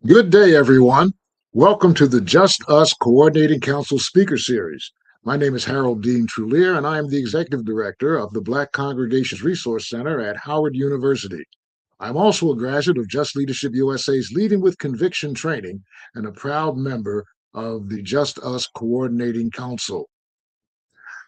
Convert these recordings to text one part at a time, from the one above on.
Good day, everyone. Welcome to the Just Us Coordinating Council Speaker Series. My name is Harold Dean Trulier, and I am the Executive Director of the Black Congregations Resource Center at Howard University. I'm also a graduate of Just Leadership USA's Leading with Conviction training and a proud member of the Just Us Coordinating Council.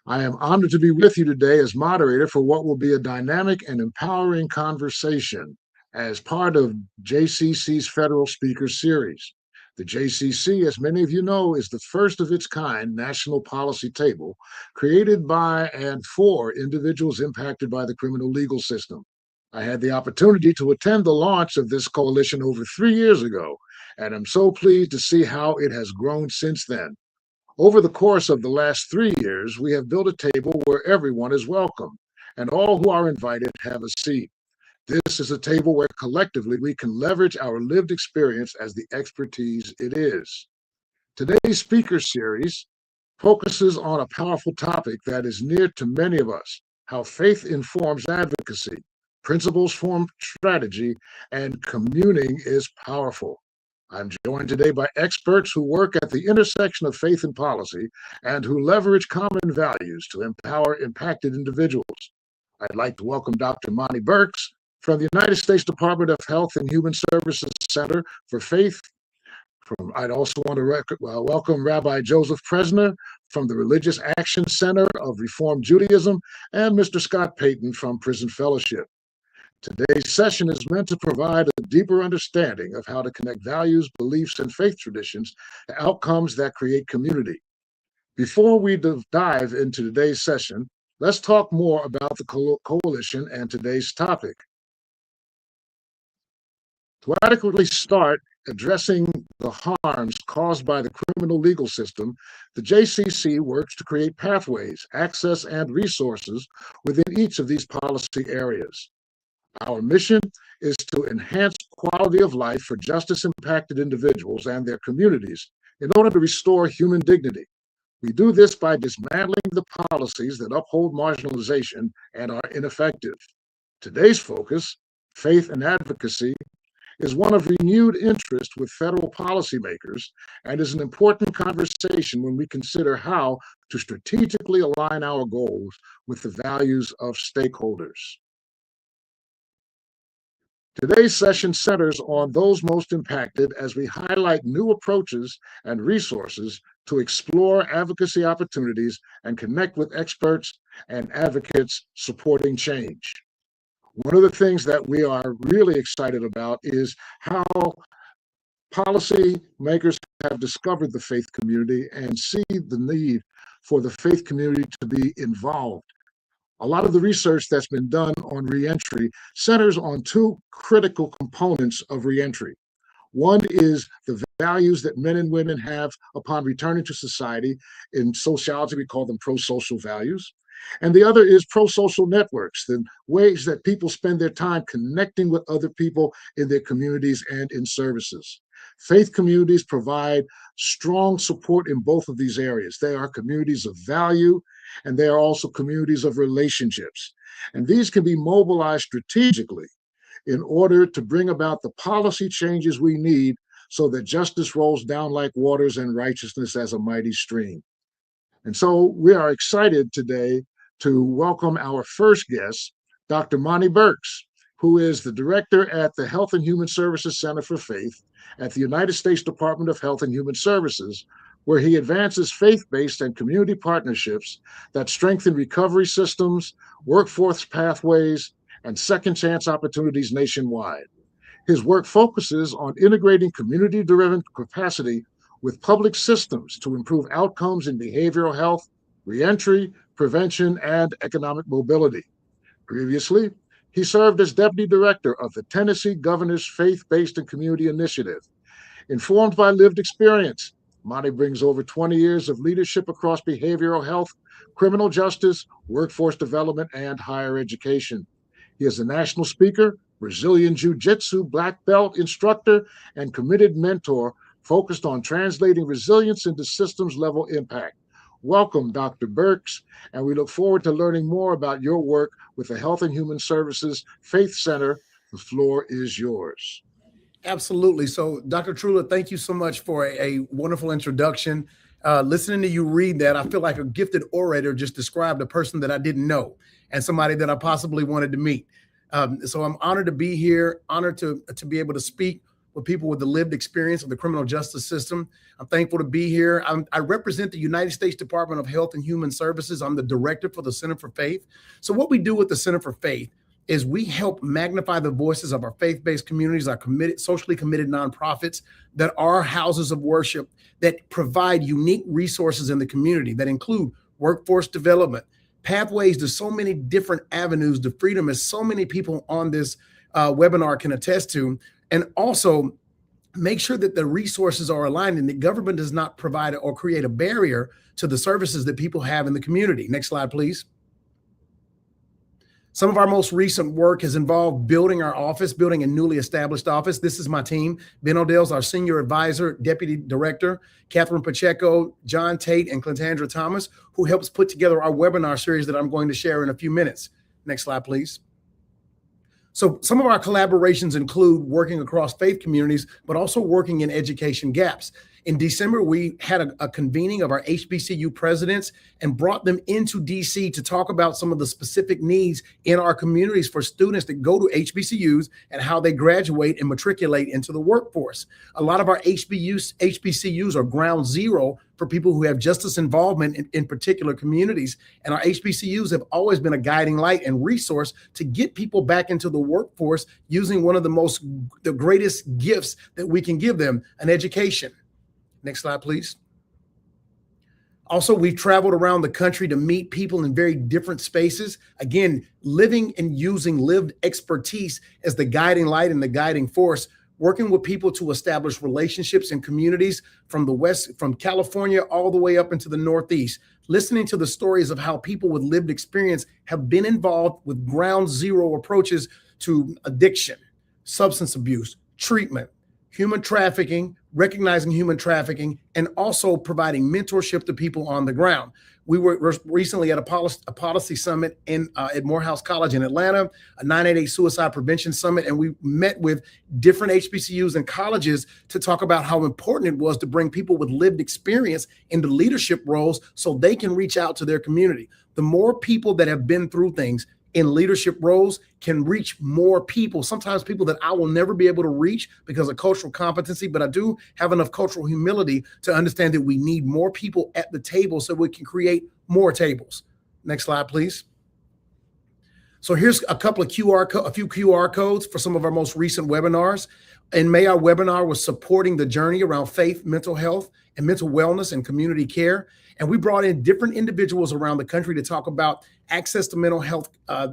I am honored to be with you today as moderator for what will be a dynamic and empowering conversation as part of JCC's Federal Speaker Series. The JCC, as many of you know, is the first of its kind national policy table created by and for individuals impacted by the criminal legal system. I had the opportunity to attend the launch of this coalition over 3 years ago, and I'm so pleased to see how it has grown since then. Over the course of the last 3 years, we have built a table where everyone is welcome and all who are invited have a seat. This is a table where collectively we can leverage our lived experience as the expertise it is. Today's speaker series focuses on a powerful topic that is near to many of us: how faith informs advocacy, principles form strategy, and communing is powerful. I'm joined today by experts who work at the intersection of faith and policy and who leverage common values to empower impacted individuals. I'd like to welcome Dr. Monty Burks from the United States Department of Health and Human Services Center for Faith. I'd also want to welcome Rabbi Joseph Presner from the Religious Action Center of Reform Judaism and Mr. Scott Payton from Prison Fellowship. Today's session is meant to provide a deeper understanding of how to connect values, beliefs, and faith traditions to outcomes that create community. Before we dive into today's session, let's talk more about the coalition and today's topic. To adequately start addressing the harms caused by the criminal legal system, the JCC works to create pathways, access, and resources within each of these policy areas. Our mission is to enhance quality of life for justice-impacted individuals and their communities in order to restore human dignity. We do this by dismantling the policies that uphold marginalization and are ineffective. Today's focus, faith and advocacy, is one of renewed interest with federal policymakers and is an important conversation when we consider how to strategically align our goals with the values of stakeholders. Today's session centers on those most impacted as we highlight new approaches and resources to explore advocacy opportunities and connect with experts and advocates supporting change. One of the things that we are really excited about is how policymakers have discovered the faith community and see the need for the faith community to be involved. A lot of the research that's been done on reentry centers on two critical components of reentry. One is the values that men and women have upon returning to society. In sociology, we call them pro-social values. And the other is pro-social networks, the ways that people spend their time connecting with other people in their communities and in services. Faith communities provide strong support in both of these areas. They are communities of value, and they are also communities of relationships. And these can be mobilized strategically in order to bring about the policy changes we need so that justice rolls down like waters and righteousness as a mighty stream. And so we are excited today to welcome our first guest, Dr. Monty Burks, who is the director at the Health and Human Services Center for Faith at the United States Department of Health and Human Services, where he advances faith-based and community partnerships that strengthen recovery systems, workforce pathways, and second chance opportunities nationwide. His work focuses on integrating community-driven capacity with public systems to improve outcomes in behavioral health, reentry, prevention, and economic mobility. Previously, he served as deputy director of the Tennessee Governor's Faith-Based and Community Initiative. Informed by lived experience, Monty brings over 20 years of leadership across behavioral health, criminal justice, workforce development, and higher education. He is a national speaker, Brazilian Jiu-Jitsu black belt instructor, and committed mentor focused on translating resilience into systems-level impact. Welcome, Dr. Burks, and we look forward to learning more about your work with the Health and Human Services Faith Center The floor is yours. Absolutely. So, Dr. Trula, thank you so much for a wonderful introduction. Listening to you read that, I feel like a gifted orator just described a person that I didn't know and somebody that I possibly wanted to meet. So I'm honored to be here, honored to be able to speak with people with the lived experience of the criminal justice system. I'm thankful to be here. I represent the United States Department of Health and Human Services. I'm the director for the Center for Faith. So what we do with the Center for Faith is we help magnify the voices of our faith-based communities, our socially committed nonprofits that are houses of worship that provide unique resources in the community that include workforce development, pathways to so many different avenues to freedom, as so many people on this webinar can attest to, and also make sure that the resources are aligned and the government does not provide or create a barrier to the services that people have in the community. Next slide, please. Some of our most recent work has involved building our office, building a newly established office. This is my team. Ben O'Dell's our senior advisor, deputy director, Catherine Pacheco, John Tate, and Clintandra Thomas, who helps put together our webinar series that I'm going to share in a few minutes. Next slide, please. So some of our collaborations include working across faith communities, but also working in education gaps. In December, we had a convening of our HBCU presidents and brought them into DC to talk about some of the specific needs in our communities for students that go to HBCUs and how they graduate and matriculate into the workforce. A lot of our HBCUs are ground zero for people who have justice involvement in particular communities. And our HBCUs have always been a guiding light and resource to get people back into the workforce using one of the greatest gifts that we can give them, an education. Next slide, please. Also, we've traveled around the country to meet people in very different spaces. Again, living and using lived expertise as the guiding light and the guiding force, working with people to establish relationships and communities from the West, from California all the way up into the Northeast, listening to the stories of how people with lived experience have been involved with ground zero approaches to addiction, substance abuse, treatment, human trafficking, recognizing human trafficking, and also providing mentorship to people on the ground. We were recently at a policy summit at Morehouse College in Atlanta, a 988 suicide prevention summit, and we met with different HBCUs and colleges to talk about how important it was to bring people with lived experience into leadership roles so they can reach out to their community. The more people that have been through things in leadership roles can reach more people, sometimes people that I will never be able to reach because of cultural competency, but I do have enough cultural humility to understand that we need more people at the table so we can create more tables. Next slide, please. So here's a few QR codes for some of our most recent webinars. In May, our webinar was supporting the journey around faith, mental health, and mental wellness and community care. And we brought in different individuals around the country to talk about access to mental health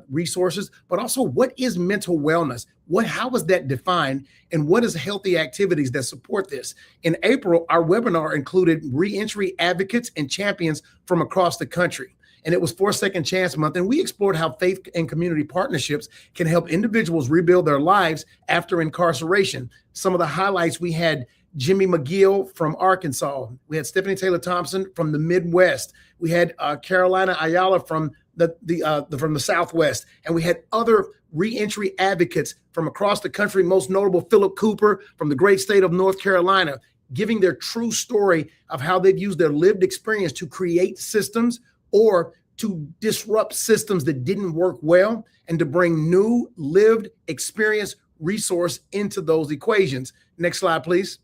resources, but also what is mental wellness? How is that defined? And what is healthy activities that support this? In April, our webinar included reentry advocates and champions from across the country. And it was for Second Chance Month. And we explored how faith and community partnerships can help individuals rebuild their lives after incarceration. Some of the highlights, we had Jimmy McGill from Arkansas. We had Stephanie Taylor Thompson from the Midwest. We had Carolina Ayala from the Southwest. And we had other reentry advocates from across the country, most notable Philip Cooper from the great state of North Carolina, giving their true story of how they've used their lived experience to create systems or to disrupt systems that didn't work well and to bring new lived experience resource into those equations. Next slide, please.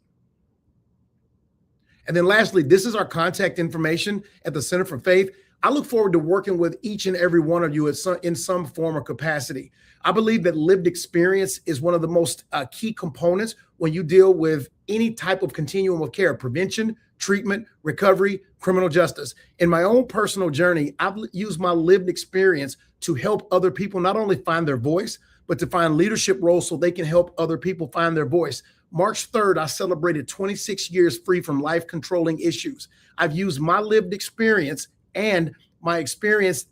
And then lastly, this is our contact information at the Center for Faith. I look forward to working with each and every one of you in some form or capacity. I believe that lived experience is one of the most key components when you deal with any type of continuum of care, prevention, treatment, recovery, criminal justice. In my own personal journey, I've used my lived experience to help other people not only find their voice, but to find leadership roles so they can help other people find their voice. March 3rd, I celebrated 26 years free from life-controlling issues. I've used my lived experience and my experience.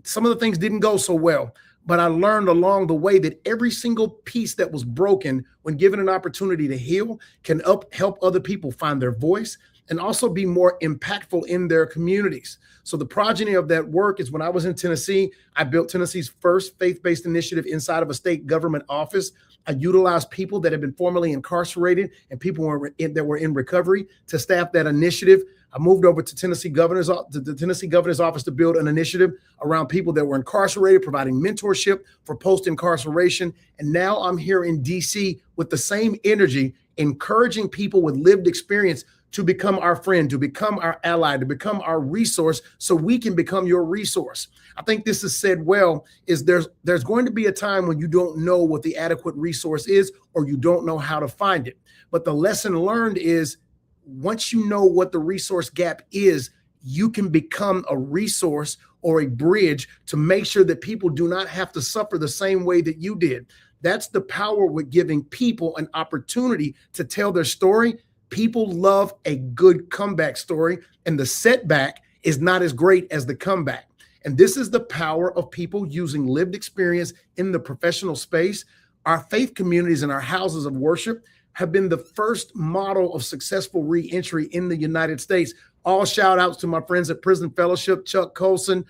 Some of the things didn't go so well, but I learned along the way that every single piece that was broken, when given an opportunity to heal, can help other people find their voice and also be more impactful in their communities. So the progeny of that work is when I was in Tennessee, I built Tennessee's first faith-based initiative inside of a state government office. I utilized people that had been formerly incarcerated and people that were in recovery to staff that initiative. I moved over to the Tennessee Governor's Office to build an initiative around people that were incarcerated, providing mentorship for post-incarceration. And now I'm here in DC with the same energy, encouraging people with lived experience to become our friend, to become our ally, to become our resource, so we can become your resource. I think this is said well, is there's going to be a time when you don't know what the adequate resource is, or you don't know how to find it. But the lesson learned is, once you know what the resource gap is, you can become a resource or a bridge to make sure that people do not have to suffer the same way that you did. That's the power with giving people an opportunity to tell their story. People love a good comeback story, and the setback is not as great as the comeback. And this is the power of people using lived experience in the professional space. Our faith communities and our houses of worship have been the first model of successful reentry in the United States. All shout outs to my friends at Prison Fellowship, Chuck Colson.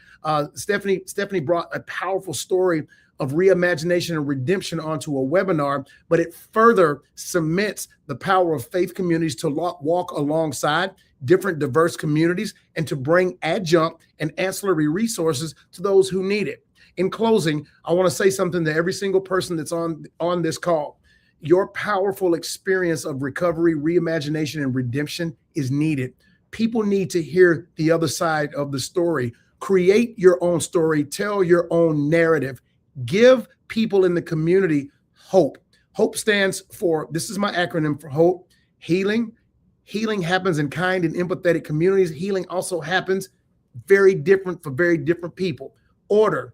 Stephanie brought a powerful story of reimagination and redemption onto a webinar, but it further cements the power of faith communities to walk alongside different diverse communities and to bring adjunct and ancillary resources to those who need it. In closing, I want to say something to every single person that's on this call. Your powerful experience of recovery, reimagination, and redemption is needed. People need to hear the other side of the story. Create your own story, tell your own narrative. Give people in the community hope. Hope stands for, this is my acronym for hope, healing. Healing happens in kind and empathetic communities. Healing also happens very different for very different people. Order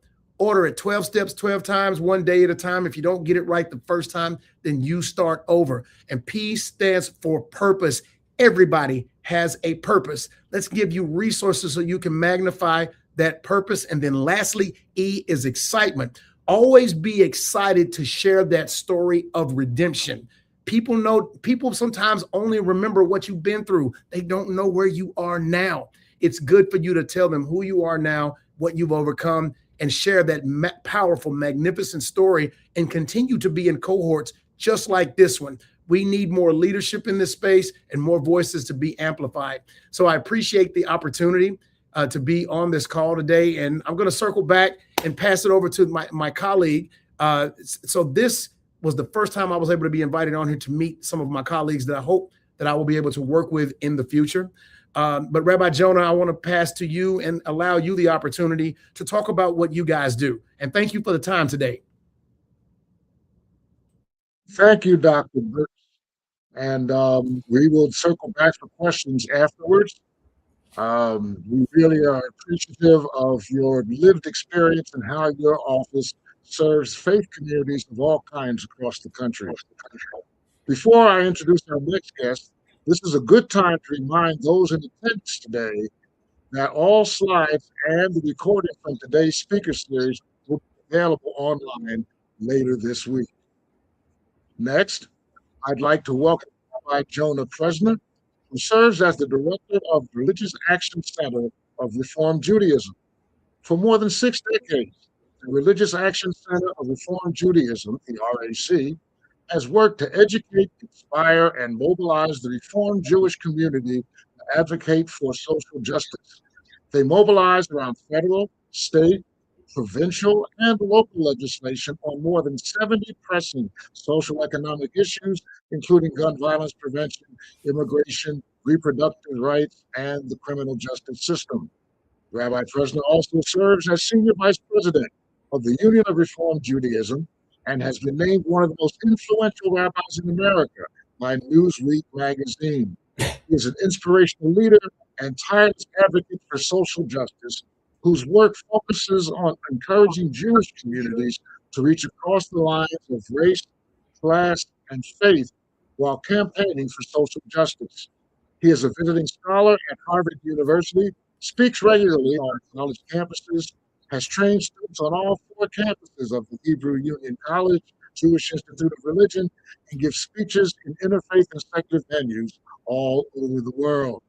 it 12 steps, 12 times, one day at a time. If you don't get it right the first time, then you start over. And P stands for purpose. Everybody has a purpose. Let's give you resources so you can magnify that purpose. And then lastly, E is excitement. Always be excited to share that story of redemption. People sometimes only remember what you've been through. They don't know where you are now. It's good for you to tell them who you are now, what you've overcome, and share that powerful, magnificent story, and continue to be in cohorts just like this one. We need more leadership in this space and more voices to be amplified. So I appreciate the opportunity to be on this call today. And I'm going to circle back and pass it over to my colleague. So this was the first time I was able to be invited on here to meet some of my colleagues that I hope that I will be able to work with in the future. But Rabbi Jonah, I want to pass to you and allow you the opportunity to talk about what you guys do. And thank you for the time today. Thank you, Dr. Burks. And we will circle back for questions afterwards. We really are appreciative of your lived experience and how your office serves faith communities of all kinds across the country. Before I introduce our next guest, this is a good time to remind those in attendance today that all slides and the recording from today's speaker series will be available online later this week. Next, I'd like to welcome Rabbi Jonah Presner, who serves as the director of the Religious Action Center of Reform Judaism. For more than 6 decades, the Religious Action Center of Reform Judaism, the RAC, has worked to educate, inspire, and mobilize the Reformed Jewish community to advocate for social justice. They mobilize around federal, state, provincial, and local legislation on more than 70 pressing social economic issues, including gun violence prevention, immigration, reproductive rights, and the criminal justice system. Rabbi Presner also serves as Senior Vice President of the Union of Reformed Judaism and has been named one of the most influential rabbis in America by Newsweek magazine. He is an inspirational leader and tireless advocate for social justice, whose work focuses on encouraging Jewish communities to reach across the lines of race, class, and faith while campaigning for social justice. He is a visiting scholar at Harvard University, speaks regularly on college campuses, has trained students on all 4 campuses of the Hebrew Union College, Jewish Institute of Religion, and gives speeches in interfaith and secular venues all over the world.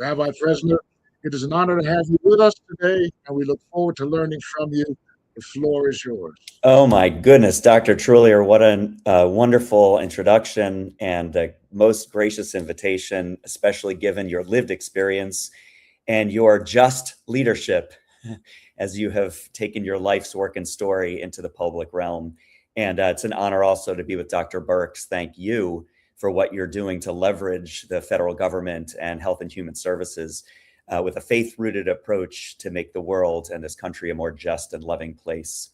Rabbi Fresner, it is an honor to have you with us today, and we look forward to learning from you. The floor is yours. Oh my goodness, Dr. Trullier, what a wonderful introduction and a most gracious invitation, especially given your lived experience and your just leadership as you have taken your life's work and story into the public realm. And it's an honor also to be with Dr. Birx. Thank you for what you're doing to leverage the federal government and Health and Human Services with a faith-rooted approach to make the world and this country a more just and loving place.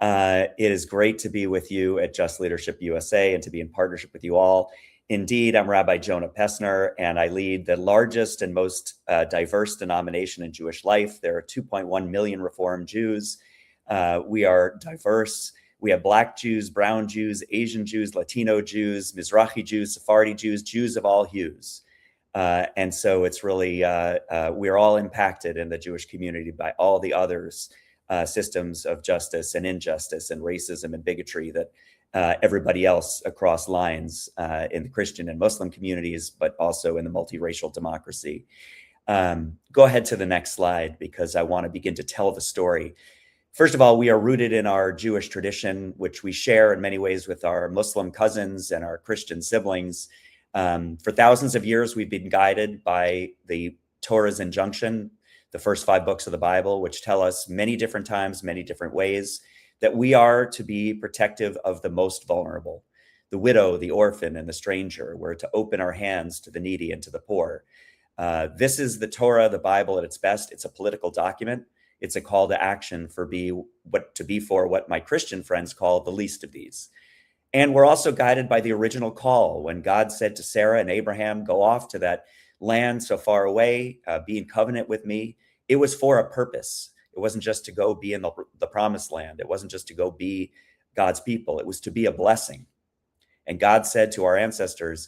It is great to be with you at Just Leadership USA and to be in partnership with you all. Indeed, I'm Rabbi Jonah Pessner, and I lead the largest and most diverse denomination in Jewish life. There are 2.1 million Reform Jews. We are diverse. We have Black Jews, brown Jews, Asian Jews, Latino Jews, Mizrahi Jews, Sephardi Jews, Jews of all hues. And so it's really, we're all impacted in the Jewish community by all the others systems of justice and injustice and racism and bigotry that everybody else across lines in the Christian and Muslim communities, but also in the multiracial democracy. Go ahead to the next slide, because I want to begin to tell the story. First of all, we are rooted in our Jewish tradition, which we share in many ways with our Muslim cousins and our Christian siblings. For thousands of years, we've been guided by the Torah's injunction, the first 5 books of the Bible, which tell us many different times, many different ways, that we are to be protective of the most vulnerable, the widow, the orphan, and the stranger. We're to open our hands to the needy and to the poor. This is the Torah, the Bible at its best. It's a political document. It's a call to action for what my Christian friends call the least of these. And we're also guided by the original call when God said to Sarah and Abraham, go off to that land so far away, be in covenant with me. It was for a purpose. It wasn't just to go be in the promised land. It wasn't just to go be God's people. It was to be a blessing. And God said to our ancestors,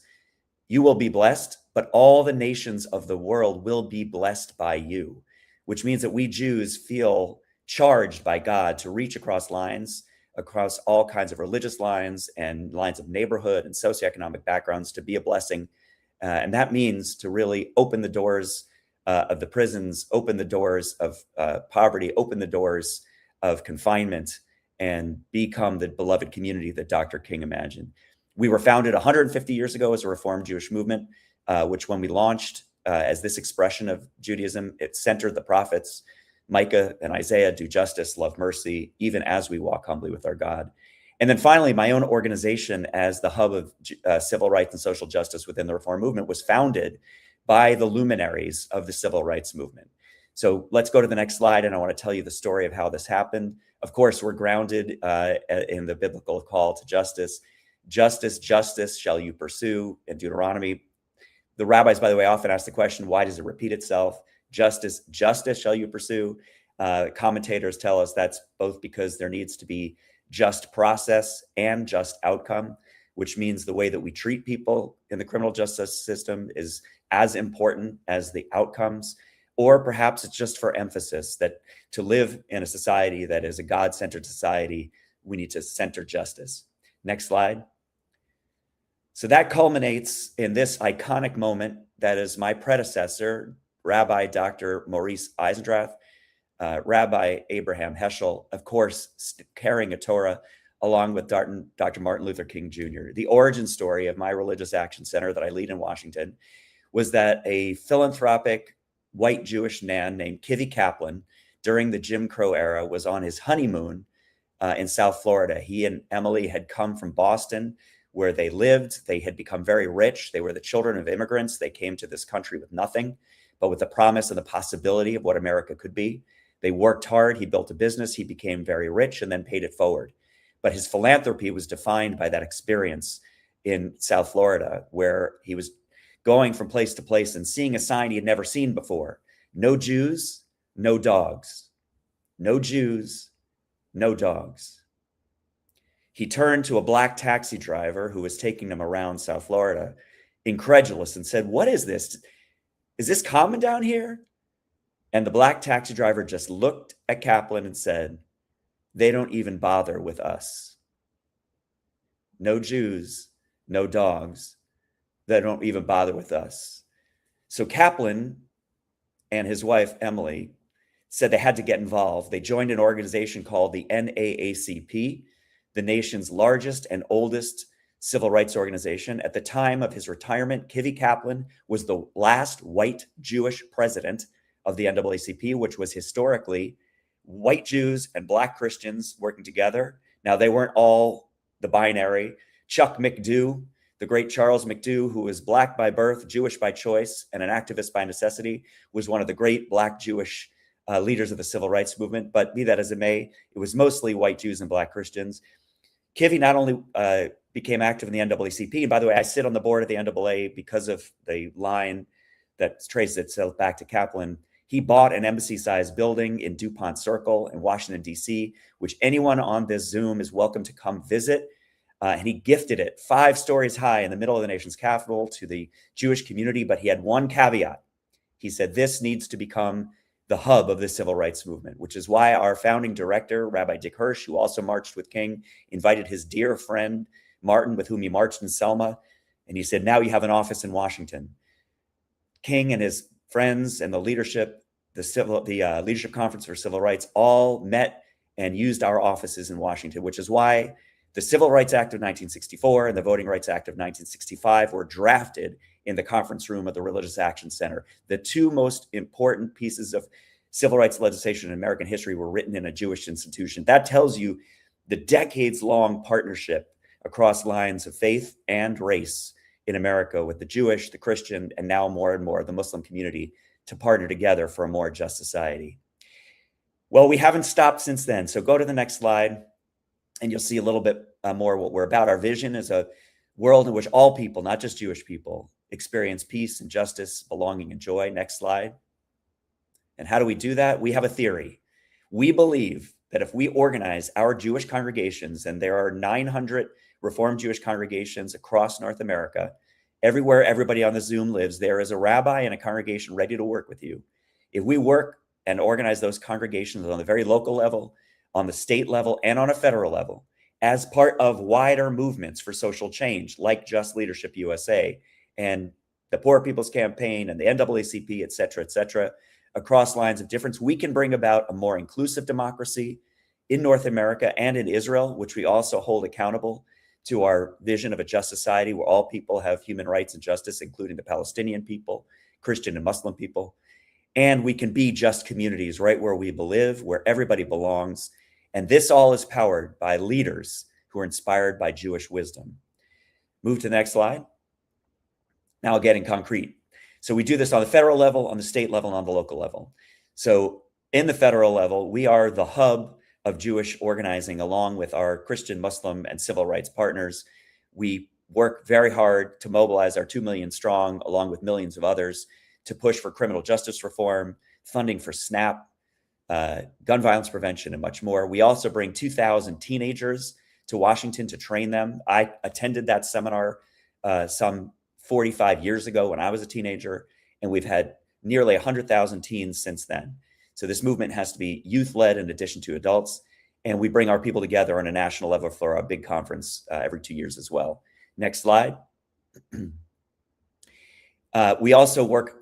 you will be blessed, but all the nations of the world will be blessed by you, which means that we Jews feel charged by God to reach across lines, across all kinds of religious lines and lines of neighborhood and socioeconomic backgrounds, to be a blessing. And that means to really open the doors of the prisons, open the doors of poverty, open the doors of confinement, and become the beloved community that Dr. King imagined. We were founded 150 years ago as a Reformed Jewish movement, which when we launched as this expression of Judaism, it centered the prophets, Micah and Isaiah, do justice, love mercy, even as we walk humbly with our God. And then finally, my own organization as the hub of civil rights and social justice within the Reform movement was founded by the luminaries of the civil rights movement. So let's go to the next slide, and I want to tell you the story of how this happened. Of course, we're grounded in the biblical call to justice. Justice, justice shall you pursue in Deuteronomy. The rabbis, by the way, often ask the question, why does it repeat itself? Justice, justice shall you pursue. Commentators tell us that's both because there needs to be just process and just outcome, which means the way that we treat people in the criminal justice system is as important as the outcomes. Or perhaps it's just for emphasis that to live in a society that is a God-centered society, we need to center justice. Next slide. So that culminates in this iconic moment that is my predecessor, Rabbi Dr. Maurice Eisendrath, Rabbi Abraham Heschel, of course, carrying a Torah along with Dr. Martin Luther King Jr. The origin story of my religious action center that I lead in Washington was that a philanthropic white Jewish man named Kivi Kaplan during the Jim Crow era was on his honeymoon in South Florida. He and Emily had come from Boston, where they lived. They had become very rich. They were the children of immigrants. They came to this country with nothing, but with the promise and the possibility of what America could be. They worked hard. He built a business. He became very rich and then paid it forward. But his philanthropy was defined by that experience in South Florida, where he was going from place to place and seeing a sign he had never seen before. No Jews, no dogs. No Jews, no dogs. He turned to a black taxi driver who was taking him around South Florida, incredulous, and said, "What is this? Is this common down here?" And the black taxi driver just looked at Kaplan and said, "They don't even bother with us. No Jews, no dogs. They don't even bother with us." So Kaplan and his wife, Emily, said they had to get involved. They joined an organization called the NAACP, the nation's largest and oldest civil rights organization. At the time of his retirement, Kivy Kaplan was the last white Jewish president of the NAACP, which was historically white Jews and Black Christians working together. Now, they weren't all the binary. Chuck McDew, the great Charles McDew, who was Black by birth, Jewish by choice, and an activist by necessity, was one of the great Black Jewish leaders of the civil rights movement. But be that as it may, it was mostly white Jews and Black Christians. Kivy not only became active in the NAACP, and by the way, I sit on the board of the NAA because of the line that traces itself back to Kaplan. He bought an embassy-sized building in DuPont Circle in Washington, D.C., which anyone on this Zoom is welcome to come visit. And he gifted it 5 stories high in the middle of the nation's capital to the Jewish community. But he had one caveat. He said, this needs to become the hub of the civil rights movement, which is why our founding director, Rabbi Dick Hirsch, who also marched with King, invited his dear friend, Martin, with whom he marched in Selma. And he said, now you have an office in Washington. King and his friends and the leadership, the Leadership Conference for Civil Rights, all met and used our offices in Washington, which is why the Civil Rights Act of 1964 and the Voting Rights Act of 1965 were drafted in the conference room of the Religious Action Center. The 2 most important pieces of civil rights legislation in American history were written in a Jewish institution. That tells you the decades-long partnership across lines of faith and race in America with the Jewish, the Christian, and now more and more the Muslim community to partner together for a more just society. Well, we haven't stopped since then. So go to the next slide, and you'll see a little bit more what we're about. Our vision is a world in which all people, not just Jewish people, experience peace and justice, belonging and joy. Next slide. And how do we do that? We have a theory. We believe that if we organize our Jewish congregations, and there are 900 Reformed Jewish congregations across North America, everywhere everybody on the Zoom lives, there is a rabbi and a congregation ready to work with you. If we work and organize those congregations on the very local level, on the state level, and on a federal level, as part of wider movements for social change, like Just Leadership USA and the Poor People's Campaign and the NAACP, et cetera, across lines of difference, we can bring about a more inclusive democracy in North America and in Israel, which we also hold accountable to our vision of a just society where all people have human rights and justice, including the Palestinian people, Christian and Muslim people. And we can be just communities right where we live, where everybody belongs. And this all is powered by leaders who are inspired by Jewish wisdom. Move to the next slide. Now getting concrete. So we do this on the federal level, on the state level, and on the local level. So in the federal level, we are the hub of Jewish organizing along with our Christian, Muslim, and civil rights partners. We work very hard to mobilize our 2 million strong, along with millions of others, to push for criminal justice reform, funding for SNAP, gun violence prevention, and much more. We also bring 2,000 teenagers to Washington to train them. I attended that seminar some 45 years ago when I was a teenager, and we've had nearly 100,000 teens since then. So this movement has to be youth-led in addition to adults, and we bring our people together on a national level for a big conference every 2 years as well. Next slide. We also work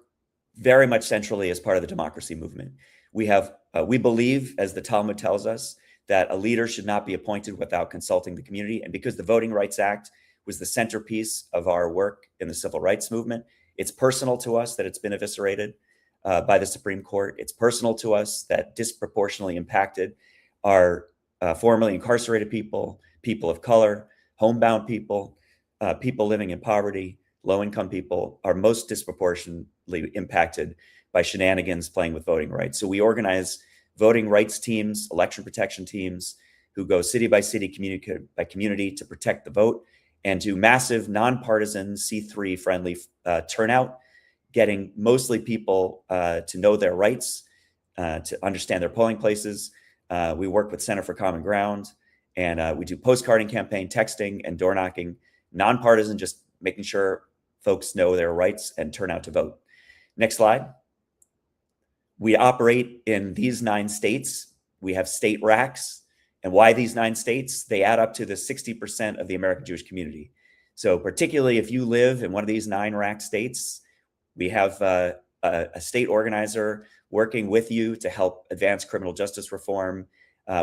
very much centrally as part of the democracy movement. We believe, as the Talmud tells us, that a leader should not be appointed without consulting the community. And because the Voting Rights Act was the centerpiece of our work in the civil rights movement, it's personal to us that it's been eviscerated by the Supreme Court. It's personal to us that disproportionately impacted our formerly incarcerated people, people of color, homebound people, people living in poverty, low-income people are most disproportionately impacted by shenanigans playing with voting rights. So we organize voting rights teams, election protection teams, who go city by city, community by community to protect the vote, and do massive nonpartisan C3 friendly turnout, getting mostly people to know their rights, to understand their polling places. We work with Center for Common Ground, and we do postcarding campaign, texting, and door knocking, nonpartisan, just making sure folks know their rights and turn out to vote. Next slide. We operate in these 9 states. We have state RACs. And why these 9 states? They add up to the 60% of the American Jewish community. So particularly if you live in one of these 9 RAC states, We have a state organizer working with you to help advance criminal justice reform.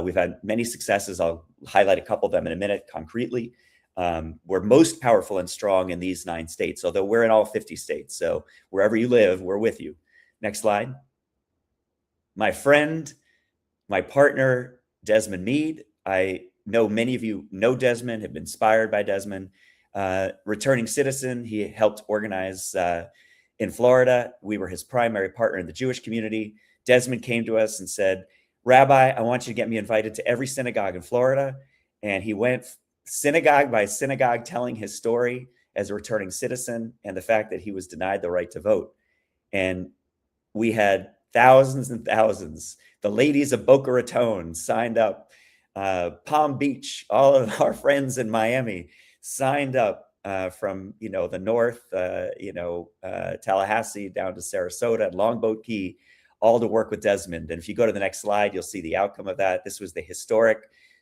We've had many successes. I'll highlight a couple of them in a minute concretely. We're most powerful and strong in these 9 states, although we're in all 50 states. So wherever you live, we're with you. Next slide. My friend, my partner, Desmond Meade. I know many of you know Desmond, have been inspired by Desmond. Returning citizen, he helped organize in Florida. We were his primary partner in the Jewish community. Desmond came to us and said, Rabbi, I want you to get me invited to every synagogue in Florida. And he went synagogue by synagogue telling his story as a returning citizen and the fact that he was denied the right to vote. And we had thousands and thousands. The ladies of Boca Raton signed up. Palm Beach, all of our friends in Miami signed up from the north, Tallahassee down to Sarasota and Longboat Key, all to work with Desmond. And if you go to the next slide, you'll see the outcome of that. This was the historic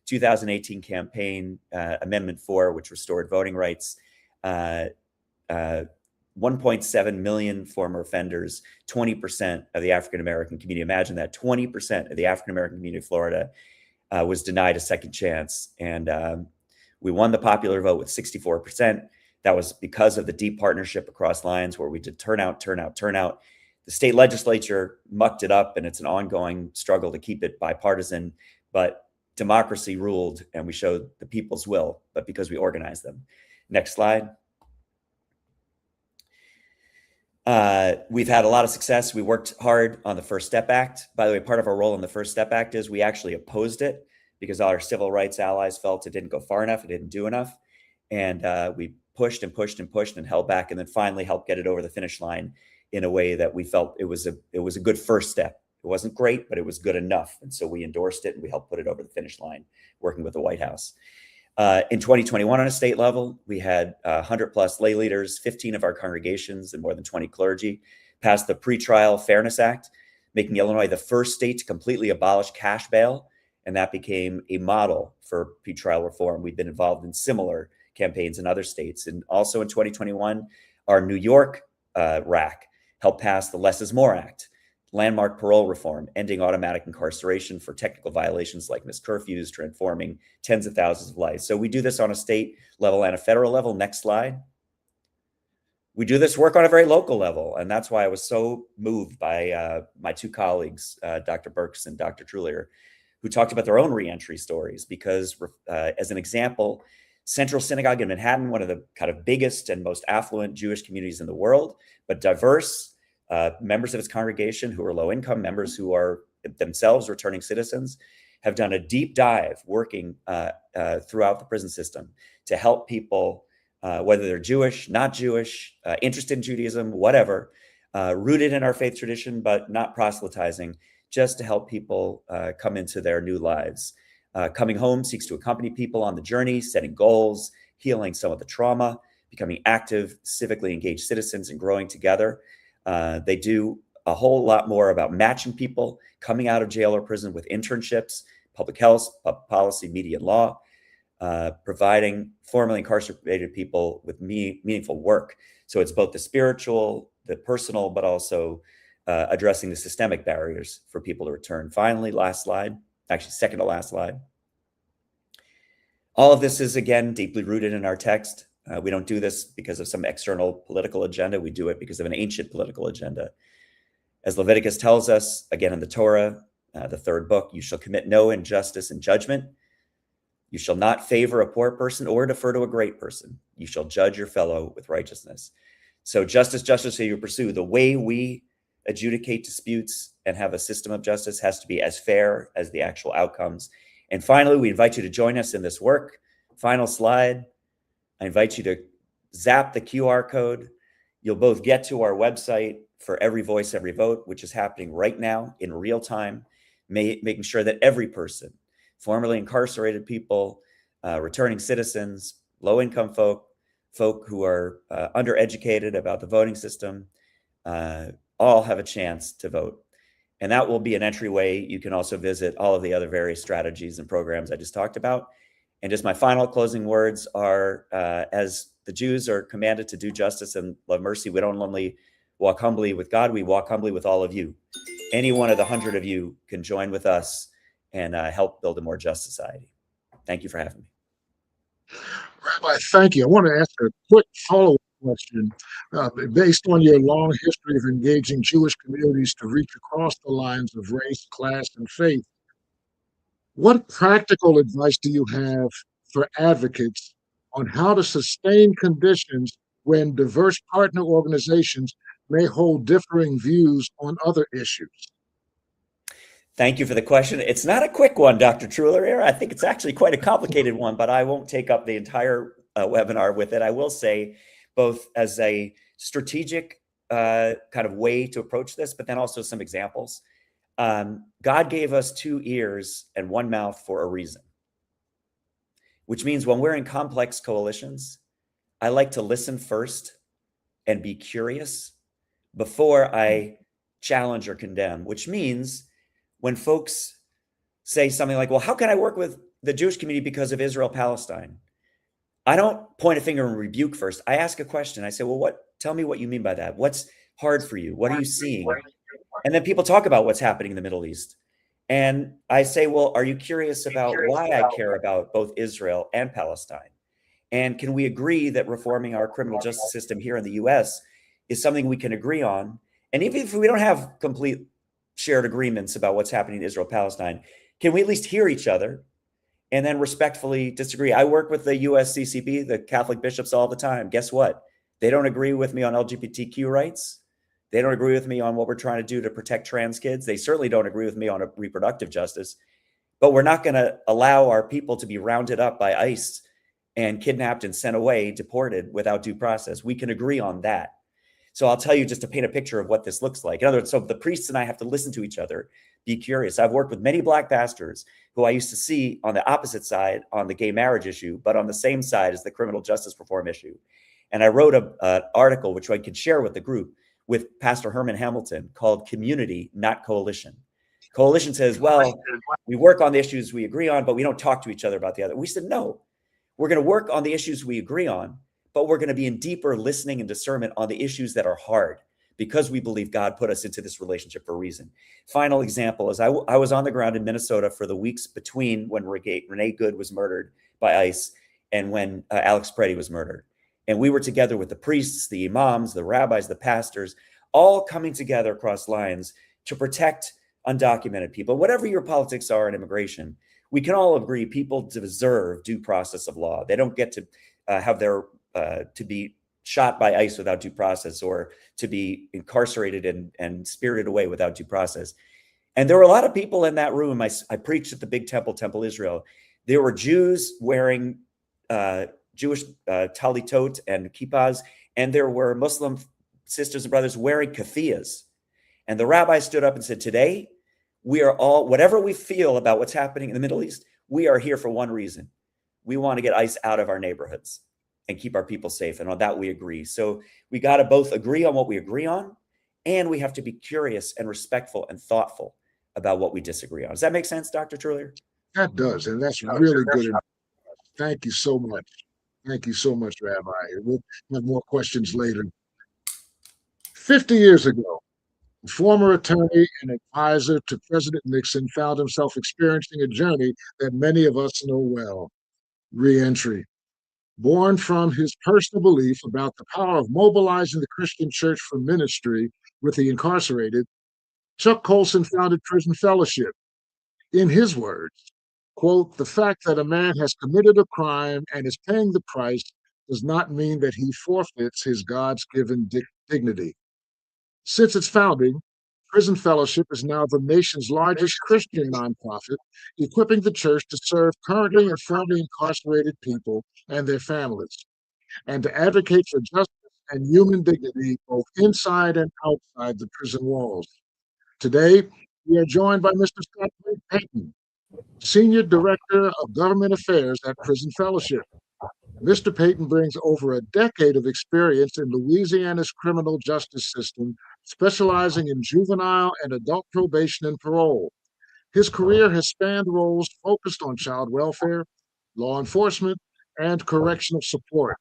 2018 campaign, Amendment 4, which restored voting rights. 1.7 million former offenders, 20% of the African-American community. Imagine that, 20% of the African-American community of Florida was denied a second chance. And we won the popular vote with 64%. That was because of the deep partnership across lines where we did turnout. The state legislature mucked it up, and it's an ongoing struggle to keep it bipartisan, but democracy ruled, and we showed the people's will, but because we organized them. Next slide. We've had a lot of success. We worked hard on the First Step Act. By the way, part of our role in the First Step Act is we actually opposed it because our civil rights allies felt it didn't go far enough, it didn't do enough. And we pushed and held back, and then finally helped get it over the finish line in a way that we felt it was a good first step. It wasn't great, but it was good enough. And so we endorsed it and we helped put it over the finish line, working with the White House. In 2021 on a state level, we had 100 plus lay leaders, 15 of our congregations and more than 20 clergy passed the Pretrial Fairness Act, making Illinois the first state to completely abolish cash bail. And that became a model for pretrial reform. We've been involved in similar campaigns in other states. And also in 2021, our New York RAC helped pass the Less is More Act, landmark parole reform, ending automatic incarceration for technical violations like missed curfews, transforming tens of thousands of lives. So we do this on a state level and a federal level. Next slide. We do this work on a very local level. And that's why I was so moved by my 2 colleagues, Dr. Burks and Dr. Trulier, who talked about their own reentry stories. Because as an example, Central Synagogue in Manhattan, one of the kind of biggest and most affluent Jewish communities in the world, but diverse, members of its congregation who are low income, members who are themselves returning citizens, have done a deep dive working throughout the prison system to help people, whether they're Jewish, not Jewish, interested in Judaism, whatever, rooted in our faith tradition, but not proselytizing, just to help people come into their new lives. Coming Home seeks to accompany people on the journey, setting goals, healing some of the trauma, becoming active, civically engaged citizens, and growing together. They do a whole lot more about matching people coming out of jail or prison with internships, public health, public policy, media, and law, providing formerly incarcerated people with meaningful work. So it's both the spiritual, the personal, but also addressing the systemic barriers for people to return. Finally, last slide, actually second to last slide. All of this is, again, deeply rooted in our text. We don't do this because of some external political agenda. We do it because of an ancient political agenda. As Leviticus tells us, again in the Torah, the 3rd book, you shall commit no injustice in judgment. You shall not favor a poor person or defer to a great person. You shall judge your fellow with righteousness. So justice shall you pursue. The way we adjudicate disputes and have a system of justice has to be as fair as the actual outcomes. And finally, we invite you to join us in this work. Final slide. I invite you to zap the QR code. You'll both get to our website for Every Voice, Every Vote, which is happening right now in real time, making sure that every person, formerly incarcerated people, returning citizens, low-income folk who are undereducated about the voting system, all have a chance to vote. And that will be an entryway. You can also visit all of the other various strategies and programs I just talked about. And just my final closing words are, as the Jews are commanded to do justice and love mercy, we don't only walk humbly with God. We walk humbly with all of you. Any one of the 100 of you can join with us and help build a more just society. Thank you for having me. Rabbi, thank you. I want to ask a quick follow-up question. Based on your long history of engaging Jewish communities to reach across the lines of race, class, and faith, what practical advice do you have for advocates on how to sustain conditions when diverse partner organizations may hold differing views on other issues? Thank you for the question. It's not a quick one, Dr. Trulier. I think it's actually quite a complicated one, but I won't take up the entire webinar with it. I will say, both as a strategic kind of way to approach this, but then also some examples. God gave us 2 ears and 1 mouth for a reason, which means when we're in complex coalitions, I like to listen first and be curious before I challenge or condemn, which means when folks say something like, well, how can I work with the Jewish community because of Israel-Palestine? I don't point a finger and rebuke first. I ask a question. I say, well, tell me what you mean by that. What's hard for you? What are you seeing? And then people talk about what's happening in the Middle East. And I say, well, are you curious about why I care about both Israel and Palestine? And can we agree that reforming our criminal justice system here in the US is something we can agree on? And even if we don't have complete shared agreements about what's happening in Israel, Palestine, can we at least hear each other and then respectfully disagree? I work with the USCCB, the Catholic bishops, all the time. Guess what? They don't agree with me on LGBTQ rights. They don't agree with me on what we're trying to do to protect trans kids. They certainly don't agree with me on reproductive justice. But we're not going to allow our people to be rounded up by ICE and kidnapped and sent away, deported without due process. We can agree on that. So I'll tell you, just to paint a picture of what this looks like. In other words, so the priests and I have to listen to each other, be curious. I've worked with many Black pastors who I used to see on the opposite side on the gay marriage issue, but on the same side as the criminal justice reform issue. And I wrote an article, which I could share with the group, with Pastor Herman Hamilton, called Community, Not Coalition. Coalition says, well, we work on the issues we agree on, but we don't talk to each other about the other. We said, no, we're going to work on the issues we agree on, but we're going to be in deeper listening and discernment on the issues that are hard, because we believe God put us into this relationship for a reason. Final example is I was on the ground in Minnesota for the weeks between when Renee Good was murdered by ICE and when Alex Preddy was murdered. And we were together with the priests, the imams, the rabbis, the pastors, all coming together across lines to protect undocumented people. Whatever your politics are in immigration, we can all agree people deserve due process of law. They don't get to have their to be shot by ICE without due process, or to be incarcerated and spirited away without due process. And there were a lot of people in that room. I preached at the big Temple Israel. There were Jews wearing Jewish talitot and kippahs, and there were Muslim sisters and brothers wearing keffiyehs. And the rabbi stood up and said, today, we are all, whatever we feel about what's happening in the Middle East, we are here for one reason. We want to get ICE out of our neighborhoods and keep our people safe. And on that, we agree. So we got to both agree on what we agree on, and we have to be curious and respectful and thoughtful about what we disagree on. Does that make sense, Dr. Trulier? That does, and that's really good. Thank you so much. Thank you so much, Rabbi. We'll have more questions later. 50 years ago, a former attorney and advisor to President Nixon found himself experiencing a journey that many of us know well: re-entry. Born from his personal belief about the power of mobilizing the Christian church for ministry with the incarcerated, Chuck Colson founded Prison Fellowship. In his words, quote, "The fact that a man has committed a crime and is paying the price does not mean that he forfeits his God's given dignity." Since its founding, Prison Fellowship is now the nation's largest Christian nonprofit, equipping the church to serve currently and formerly incarcerated people and their families, and to advocate for justice and human dignity both inside and outside the prison walls. Today, we are joined by Mr. Scott Payton, Senior Director of Government Affairs at Prison Fellowship. Mr. Payton brings over a decade of experience in Louisiana's criminal justice system, specializing in juvenile and adult probation and parole. His career has spanned roles focused on child welfare, law enforcement, and correctional support.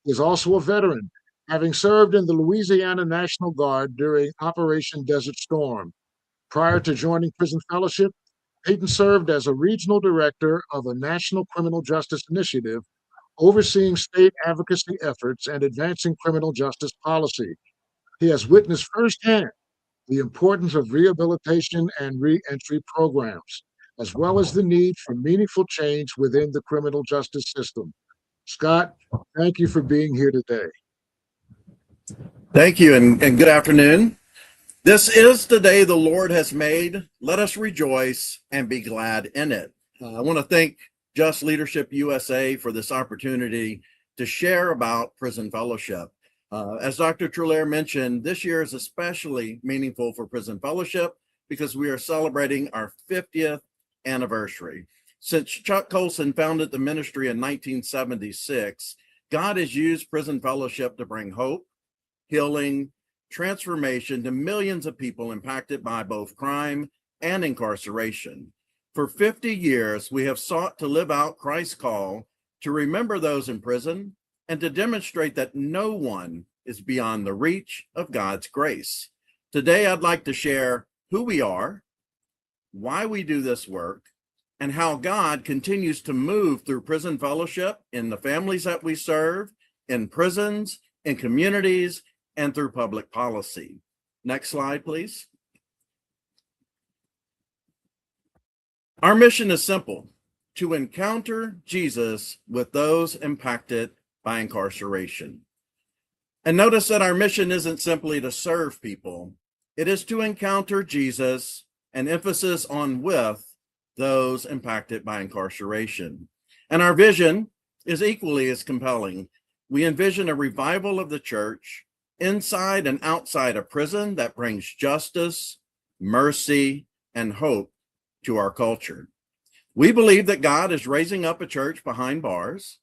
He is also a veteran, having served in the Louisiana National Guard during Operation Desert Storm. Prior to joining Prison Fellowship, Peyton served as a regional director of a national criminal justice initiative, overseeing state advocacy efforts and advancing criminal justice policy. He has witnessed firsthand the importance of rehabilitation and reentry programs, as well as the need for meaningful change within the criminal justice system. Scott, thank you for being here today. Thank you, and good afternoon. This is the day the Lord has made. Let us rejoice and be glad in it. I want to thank Just Leadership USA for this opportunity to share about Prison Fellowship. As Dr. Trulier mentioned, this year is especially meaningful for Prison Fellowship because we are celebrating our 50th anniversary. Since Chuck Colson founded the ministry in 1976, God has used Prison Fellowship to bring hope, healing, transformation to millions of people impacted by both crime and incarceration. For 50 years, we have sought to live out Christ's call to remember those in prison and to demonstrate that no one is beyond the reach of God's grace. Today, I'd like to share who we are, why we do this work, and how God continues to move through Prison Fellowship in the families that we serve, in prisons, in communities, and through public policy. Next slide, please. Our mission is simple: to encounter Jesus with those impacted by incarceration. And notice that our mission isn't simply to serve people. It is to encounter Jesus, an emphasis on with those impacted by incarceration. And our vision is equally as compelling. We envision a revival of the church inside and outside a prison that brings justice, mercy, and hope to our culture. We believe that God is raising up a church behind bars.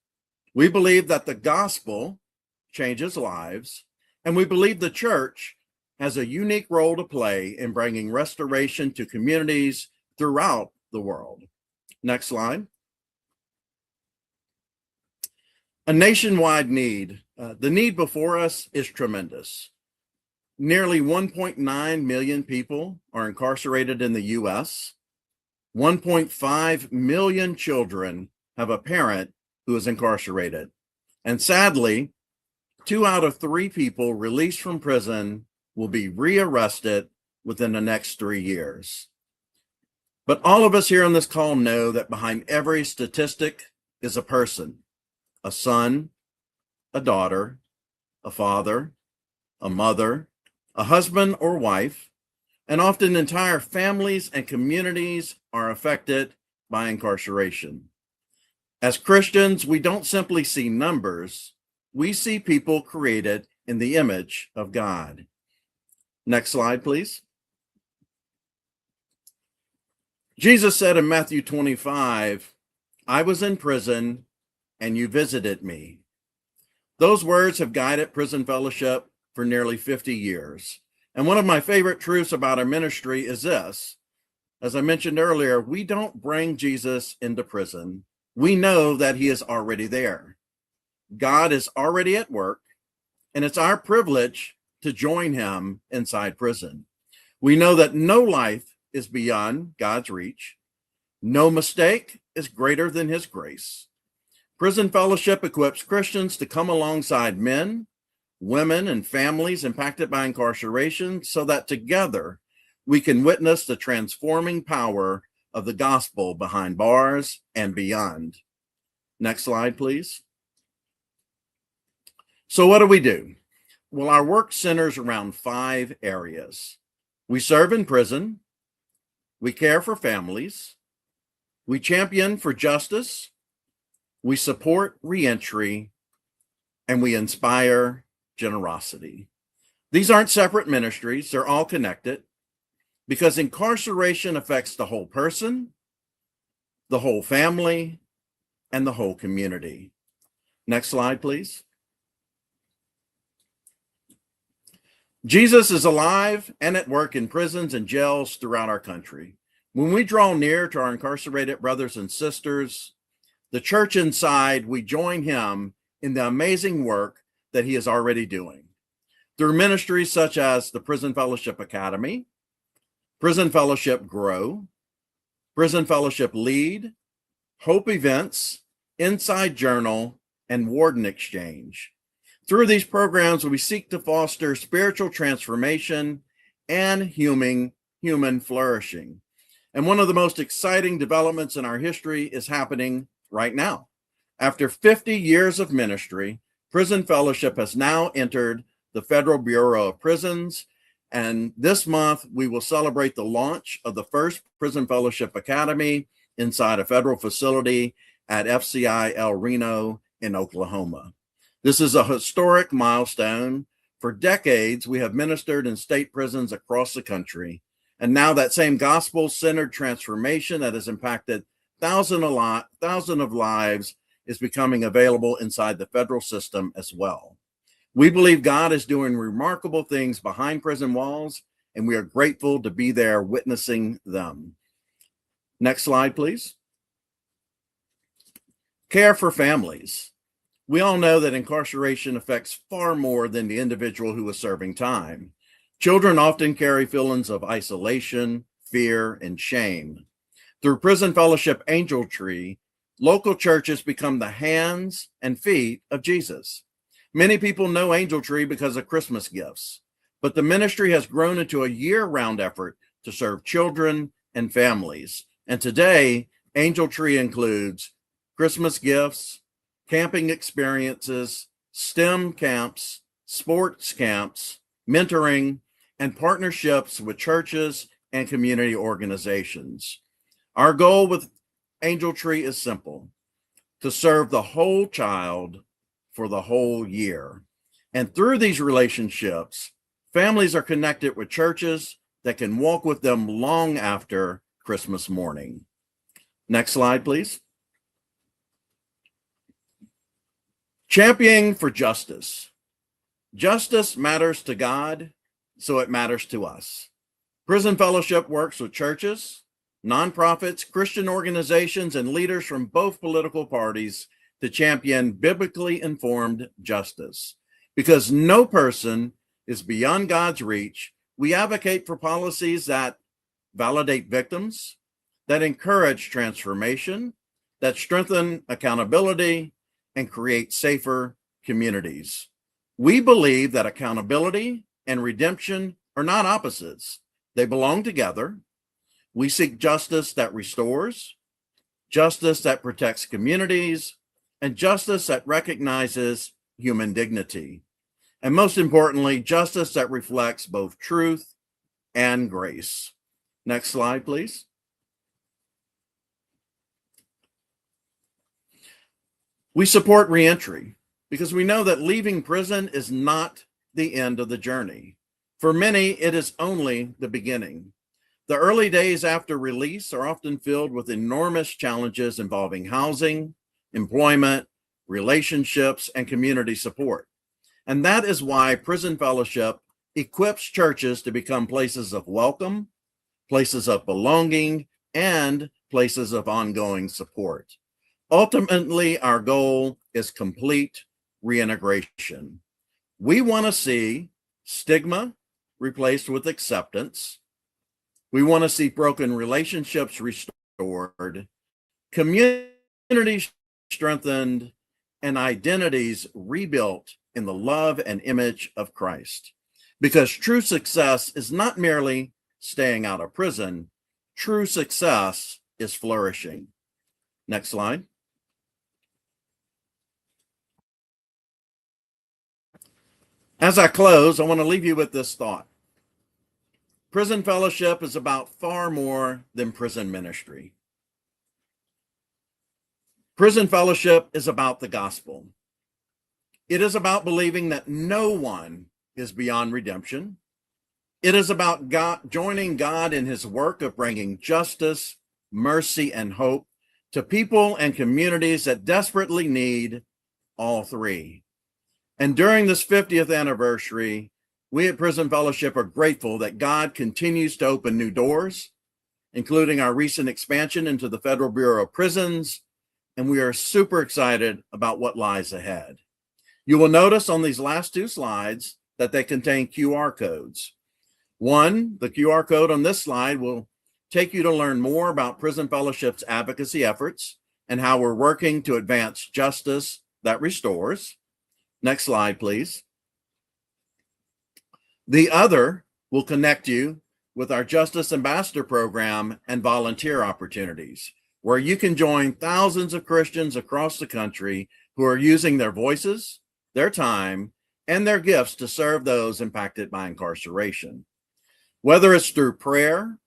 We believe that the gospel changes lives, and we believe the church has a unique role to play in bringing restoration to communities throughout the world. Next slide. A nationwide need. The need before us is tremendous. Nearly 1.9 million people are incarcerated in the U.S. 1.5 million children have a parent who is incarcerated. And sadly, 2 out of 3 people released from prison will be rearrested within the next 3 years. But all of us here on this call know that behind every statistic is a person, a son, a daughter, a father, a mother, a husband or wife, and often entire families and communities are affected by incarceration. As Christians, we don't simply see numbers, we see people created in the image of God. Next slide, please. Jesus said in Matthew 25, "I was in prison and you visited me." Those words have guided Prison Fellowship for nearly 50 years. And one of my favorite truths about our ministry is this. As I mentioned earlier, we don't bring Jesus into prison. We know that he is already there. God is already at work, and it's our privilege to join him inside prison. We know that no life is beyond God's reach. No mistake is greater than his grace. Prison Fellowship equips Christians to come alongside men, women, and families impacted by incarceration so that together we can witness the transforming power of the gospel behind bars and beyond. Next slide, please. So what do? Well, our work centers around 5 areas. We serve in prison, we care for families, we champion for justice, we support reentry, and we inspire generosity. These aren't separate ministries, they're all connected because incarceration affects the whole person, the whole family, and the whole community. Next slide, please. Jesus is alive and at work in prisons and jails throughout our country. When we draw near to our incarcerated brothers and sisters, the church inside, we join him in the amazing work that he is already doing. Through ministries such as the Prison Fellowship Academy, Prison Fellowship Grow, Prison Fellowship Lead, Hope Events, Inside Journal, and Warden Exchange. Through these programs, we seek to foster spiritual transformation and human flourishing. And one of the most exciting developments in our history is happening right now. After 50 years of ministry, Prison Fellowship has now entered the Federal Bureau of Prisons. And this month, we will celebrate the launch of the first Prison Fellowship Academy inside a federal facility at FCI El Reno in Oklahoma. This is a historic milestone. For decades, we have ministered in state prisons across the country. And now that same gospel-centered transformation that has impacted thousands of lives is becoming available inside the federal system as well. We believe God is doing remarkable things behind prison walls, and we are grateful to be there witnessing them. Next slide, please. Care for families. We all know that incarceration affects far more than the individual who is serving time. Children often carry feelings of isolation, fear, and shame. Through Prison Fellowship Angel Tree, local churches become the hands and feet of Jesus. Many people know Angel Tree because of Christmas gifts, but the ministry has grown into a year-round effort to serve children and families. And today, Angel Tree includes Christmas gifts, camping experiences, STEM camps, sports camps, mentoring, and partnerships with churches and community organizations. Our goal with Angel Tree is simple: to serve the whole child for the whole year. And through these relationships, families are connected with churches that can walk with them long after Christmas morning. Next slide, please. Championing for justice. Justice matters to God, so it matters to us. Prison Fellowship works with churches, nonprofits, Christian organizations, and leaders from both political parties to champion biblically informed justice. Because no person is beyond God's reach, we advocate for policies that validate victims, that encourage transformation, that strengthen accountability, and create safer communities. We believe that accountability and redemption are not opposites. They belong together. We seek justice that restores, justice that protects communities, and justice that recognizes human dignity. And most importantly, justice that reflects both truth and grace. Next slide, please. We support reentry because we know that leaving prison is not the end of the journey. For many, it is only the beginning. The early days after release are often filled with enormous challenges involving housing, employment, relationships, and community support. And that is why Prison Fellowship equips churches to become places of welcome, places of belonging, and places of ongoing support. Ultimately, our goal is complete reintegration. We want to see stigma replaced with acceptance. We want to see broken relationships restored, communities strengthened, and identities rebuilt in the love and image of Christ. Because true success is not merely staying out of prison. True success is flourishing. Next slide. As I close, I want to leave you with this thought. Prison Fellowship is about far more than prison ministry. Prison Fellowship is about the gospel. It is about believing that no one is beyond redemption. It is about joining God in his work of bringing justice, mercy, and hope to people and communities that desperately need all three. And during this 50th anniversary, we at Prison Fellowship are grateful that God continues to open new doors, including our recent expansion into the Federal Bureau of Prisons, and we are super excited about what lies ahead. You will notice on these last two slides that they contain QR codes. One, the QR code on this slide will take you to learn more about Prison Fellowship's advocacy efforts and how we're working to advance justice that restores. Next slide, please. The other will connect you with our Justice Ambassador Program and volunteer opportunities, where you can join thousands of Christians across the country who are using their voices, their time, and their gifts to serve those impacted by incarceration. Whether it's through prayer,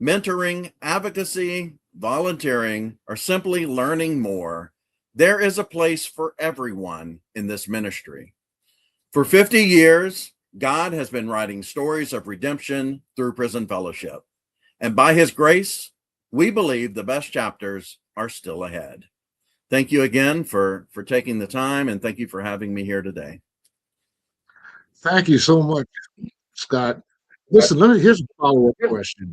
mentoring, advocacy, volunteering, or simply learning more, there is a place for everyone in this ministry. For 50 years, God has been writing stories of redemption through Prison Fellowship. And by his grace, we believe the best chapters are still ahead. Thank you again for taking the time, and thank you for having me here today. Thank you so much, Scott. Listen, here's a follow-up question,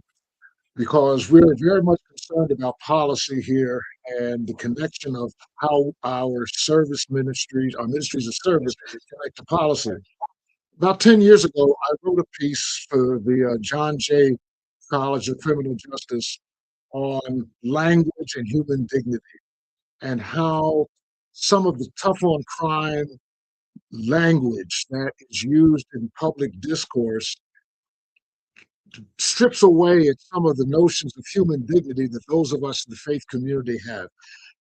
because we're very much concerned about policy here and the connection of how our service ministries, our ministries of service, connect to policy. About 10 years ago, I wrote a piece for the John Jay College of Criminal Justice on language and human dignity, and how some of the tough on crime language that is used in public discourse strips away at some of the notions of human dignity that those of us in the faith community have.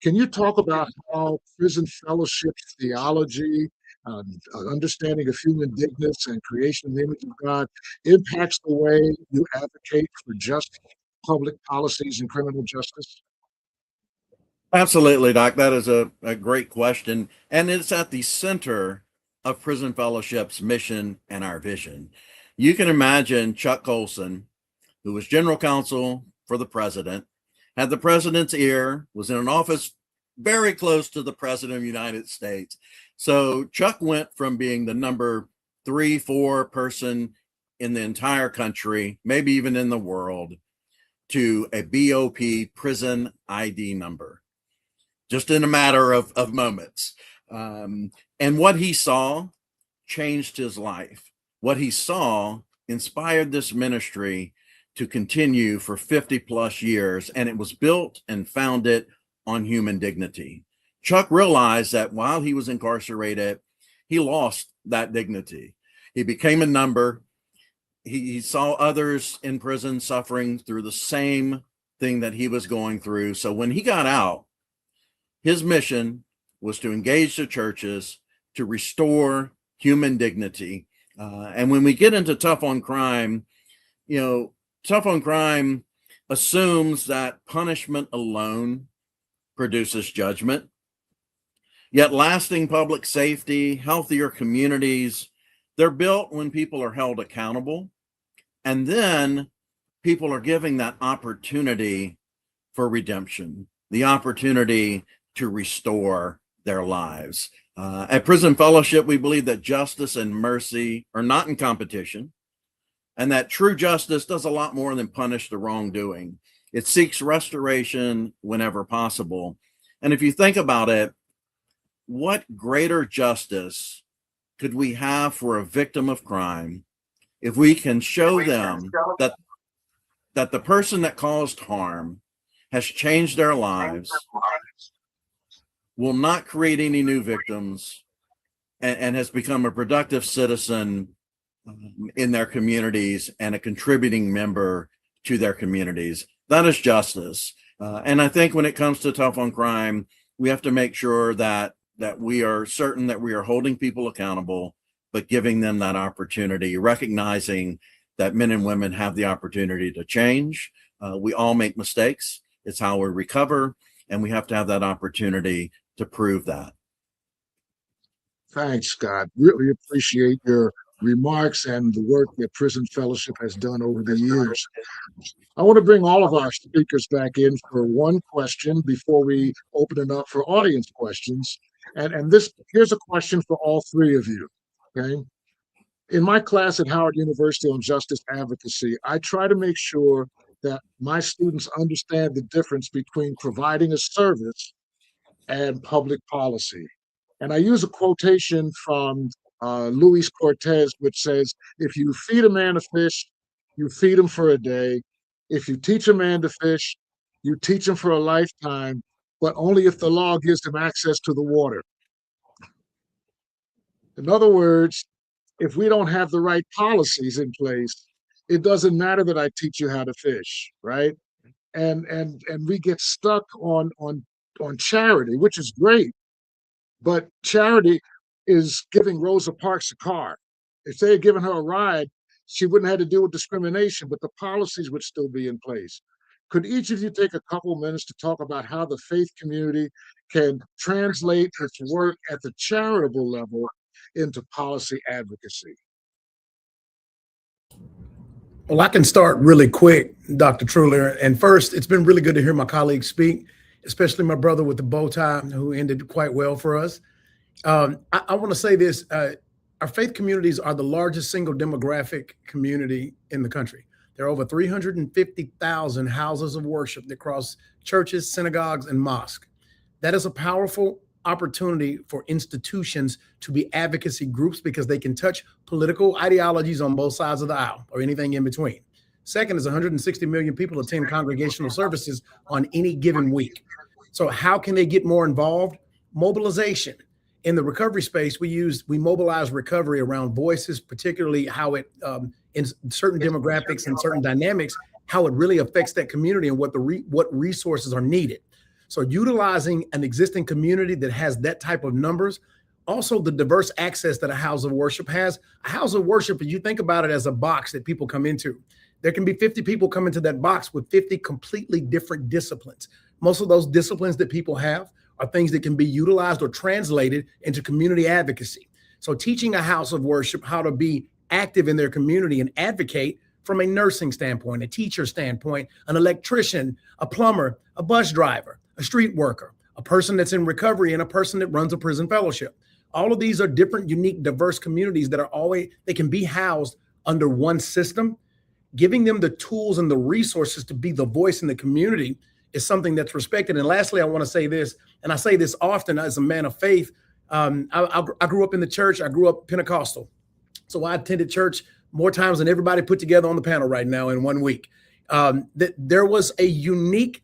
Can you talk about how Prison Fellowship's theology, understanding of human dignity and creation in the image of God impacts the way you advocate for just public policies in criminal justice? Absolutely, Doc. That is a great question. And it's at the center of Prison Fellowship's mission and our vision. You can imagine Chuck Colson, who was general counsel for the president, had the president's ear, was in an office very close to the president of the United States. So Chuck went from being the number 3, 4 person in the entire country, maybe even in the world, to a BOP prison ID number, just in a matter of moments. And what he saw changed his life. What he saw inspired this ministry to continue for 50 plus years, and it was built and founded on human dignity. Chuck realized that while he was incarcerated, he lost that dignity. He became a number. He saw others in prison suffering through the same thing that he was going through. So when he got out, his mission was to engage the churches to restore human dignity. And when we get into tough on crime, tough on crime assumes that punishment alone produces judgment. Yet lasting public safety, healthier communities, they're built when people are held accountable. And then people are given that opportunity for redemption, the opportunity to restore their lives. At Prison Fellowship, we believe that justice and mercy are not in competition, and that true justice does a lot more than punish the wrongdoing. It seeks restoration whenever possible. And if you think about it, what greater justice could we have for a victim of crime if we can show them that the person that caused harm has changed their lives, will not create any new victims, and has become a productive citizen in their communities and a contributing member to their communities. That is justice. And I think when it comes to tough on crime, we have to make sure that we are certain that we are holding people accountable, but giving them that opportunity, recognizing that men and women have the opportunity to change. We all make mistakes. It's how we recover, and we have to have that opportunity to prove that. Thanks, Scott. Really appreciate your remarks and the work that Prison Fellowship has done over the years. I want to bring all of our speakers back in for one question before we open it up for audience questions. And here's a question for all three of you. Okay. In my class at Howard University on justice advocacy, I try to make sure that my students understand the difference between providing a service and public policy. And I use a quotation from Luis Cortez, which says, if you feed a man a fish, you feed him for a day. If you teach a man to fish, you teach him for a lifetime, but only if the law gives him access to the water. In other words, if we don't have the right policies in place, it doesn't matter that I teach you how to fish, right? And we get stuck on charity, which is great, but charity is giving Rosa Parks a car. If they had given her a ride, she wouldn't have to deal with discrimination, but the policies would still be in place. Could each of you take a couple minutes to talk about how the faith community can translate its work at the charitable level into policy advocacy? Well, I can start really quick, Dr. Trulier. And first, it's been really good to hear my colleagues speak, especially my brother with the bow tie, who ended quite well for us. I want to say this. Our faith communities are the largest single demographic community in the country. There are over 350,000 houses of worship that cross churches, synagogues, and mosques. That is a powerful opportunity for institutions to be advocacy groups because they can touch political ideologies on both sides of the aisle or anything in between. Second is 160 million people attend congregational services on any given week. So how can they get more involved? Mobilization. In the recovery space, we mobilize recovery around voices, particularly how it, in certain demographics and certain dynamics, how it really affects that community and what resources are needed. So utilizing an existing community that has that type of numbers, also the diverse access that a house of worship has. A house of worship, if you think about it as a box that people come into, there can be 50 people come into that box with 50 completely different disciplines. Most of those disciplines that people have are things that can be utilized or translated into community advocacy. So teaching a house of worship how to be active in their community and advocate from a nursing standpoint, a teacher standpoint, an electrician, a plumber, a bus driver, a street worker, a person that's in recovery, and a person that runs a prison fellowship. All of these are different, unique, diverse communities that they can be housed under one system. Giving them the tools and the resources to be the voice in the community is something that's respected. And lastly, I want to say this, and I say this often as a man of faith. I grew up in the church. I grew up Pentecostal. So I attended church more times than everybody put together on the panel right now in 1 week. There was a unique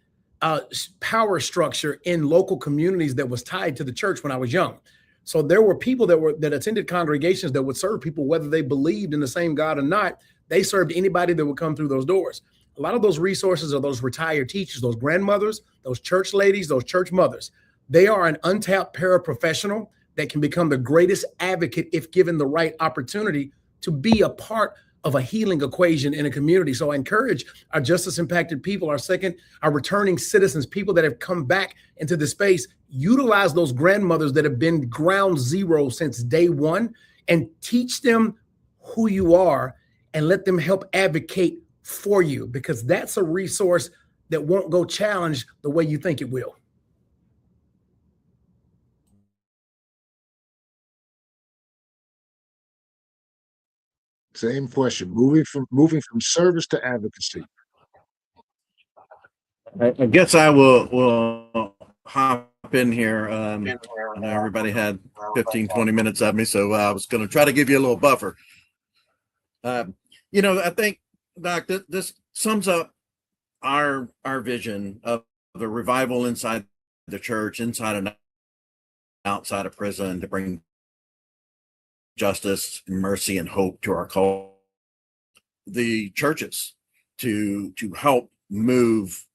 power structure in local communities that was tied to the church when I was young. So there were people that attended congregations that would serve people, whether they believed in the same God or not. They served anybody that would come through those doors. A lot of those resources are those retired teachers, those grandmothers, those church ladies, those church mothers. They are an untapped paraprofessional that can become the greatest advocate if given the right opportunity to be a part of a healing equation in a community. So I encourage our justice impacted people, our returning citizens, people that have come back into the space, utilize those grandmothers that have been ground zero since day one and teach them who you are and let them help advocate for you, because that's a resource that won't go challenged the way you think it will. Same question. Moving from service to advocacy. I guess I will hop in here. I know everybody had 15, 20 minutes of me, so I was going to try to give you a little buffer. I think, Doc, this sums up our vision of a revival inside the church, inside and outside of prison, to bring justice, mercy, and hope to our culture. The churches to help move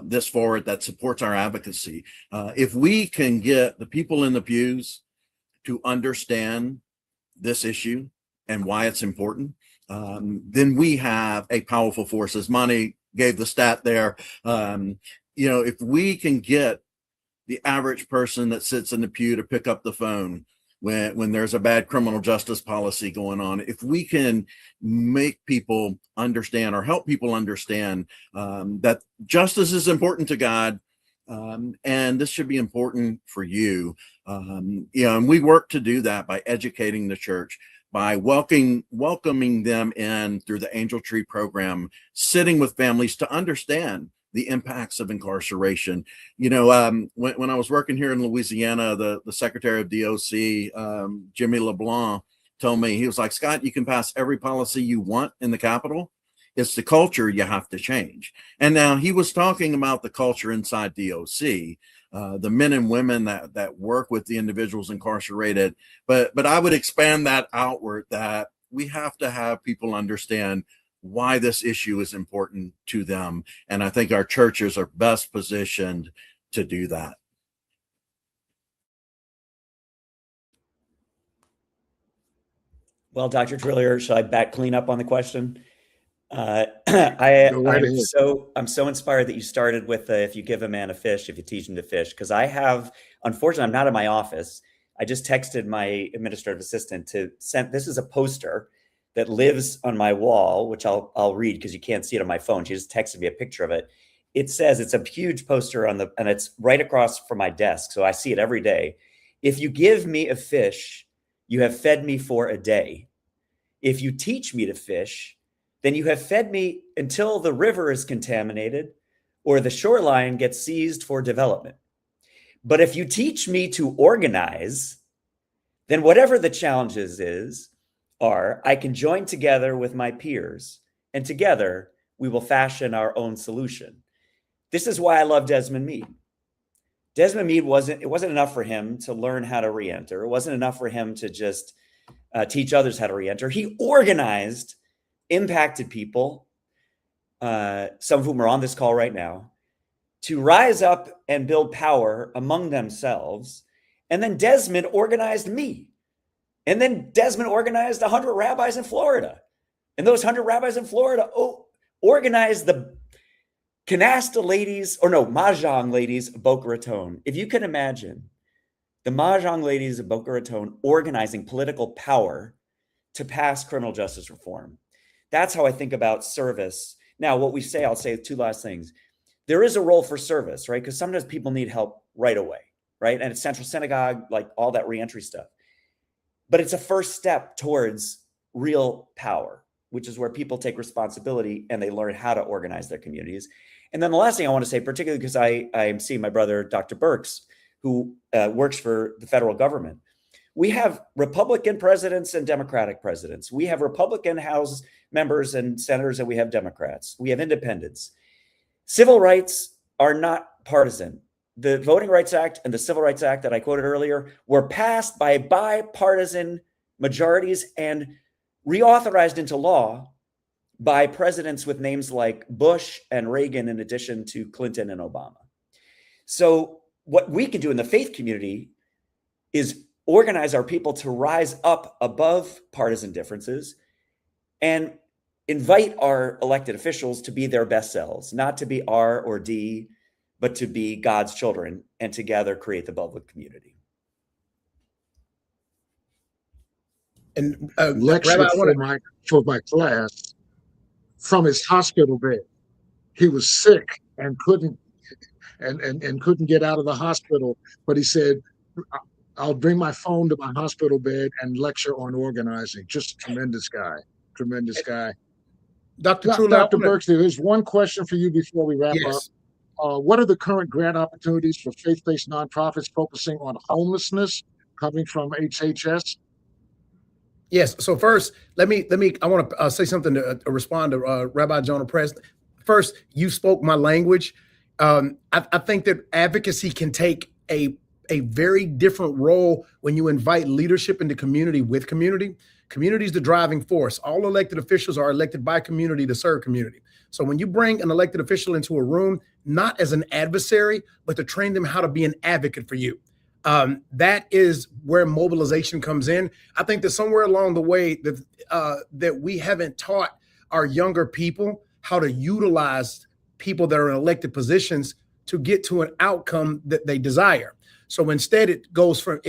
this forward that supports our advocacy. If we can get the people in the pews to understand this issue and why it's important, then we have a powerful force. As Monty gave the stat there, if we can get the average person that sits in the pew to pick up the phone when there's a bad criminal justice policy going on, if we can make people understand or help people understand that justice is important to God, and this should be important for you, and we work to do that by educating the church, by welcoming them in through the Angel Tree program, sitting with families to understand the impacts of incarceration. When I was working here in Louisiana, the Secretary of DOC, Jimmy LeBlanc, told me, he was like, Scott, you can pass every policy you want in the Capitol. It's the culture you have to change. And now he was talking about the culture inside DOC, the men and women that work with the individuals incarcerated. But I would expand that outward, that we have to have people understand why this issue is important to them. And I think our churches are best positioned to do that. Well, Dr. Trillier, should I clean up on the question? I'm so inspired that you started with if you give a man a fish, if you teach him to fish, because unfortunately, I'm not in my office. I just texted my administrative assistant to send, this is a poster that lives on my wall, which I'll read because you can't see it on my phone. She just texted me a picture of it. It says, it's a huge poster and it's right across from my desk. So I see it every day. If you give me a fish, you have fed me for a day. If you teach me to fish, then you have fed me until the river is contaminated or the shoreline gets seized for development. But if you teach me to organize, then whatever the challenges are, I can join together with my peers, and together we will fashion our own solution. This is why I love Desmond Meade. Desmond Meade it wasn't enough for him to learn how to reenter. It wasn't enough for him to just teach others how to reenter. He organized impacted people, some of whom are on this call right now, to rise up and build power among themselves. And then Desmond organized me. And then Desmond organized 100 rabbis in Florida. And those 100 rabbis in Florida organized the Mahjong ladies of Boca Raton. If you can imagine the Mahjong ladies of Boca Raton organizing political power to pass criminal justice reform. That's how I think about service. Now, I'll say two last things. There is a role for service, right? Because sometimes people need help right away, right? And it's Central Synagogue, like all that reentry stuff. But it's a first step towards real power, which is where people take responsibility and they learn how to organize their communities. And then the last thing I want to say, particularly because I am seeing my brother, Dr. Burks, who works for the federal government. We have Republican presidents and Democratic presidents. We have Republican House members and senators, and we have Democrats. We have independents. Civil rights are not partisan. The Voting Rights Act and the Civil Rights Act that I quoted earlier were passed by bipartisan majorities and reauthorized into law by presidents with names like Bush and Reagan, in addition to Clinton and Obama. So what we can do in the faith community is organize our people to rise up above partisan differences and invite our elected officials to be their best selves, not to be R or D, but to be God's children, and together create the beloved community. And lecture Rabbi, for my class from his hospital bed. He was sick and couldn't get out of the hospital, but he said, I'll bring my phone to my hospital bed and lecture on organizing. Just a tremendous guy. Dr. Burks, there is one question for you before we wrap up. What are the current grant opportunities for faith-based nonprofits focusing on homelessness coming from HHS? Yes. So first, I want to say something to respond to Rabbi Jonah Press. First, you spoke my language. I think that advocacy can take a very different role when you invite leadership into community with community. Community is the driving force. All elected officials are elected by community to serve community. So when you bring an elected official into a room, not as an adversary, but to train them how to be an advocate for you. That is where mobilization comes in. I think that somewhere along the way that we haven't taught our younger people how to utilize people that are in elected positions to get to an outcome that they desire. So instead it goes from,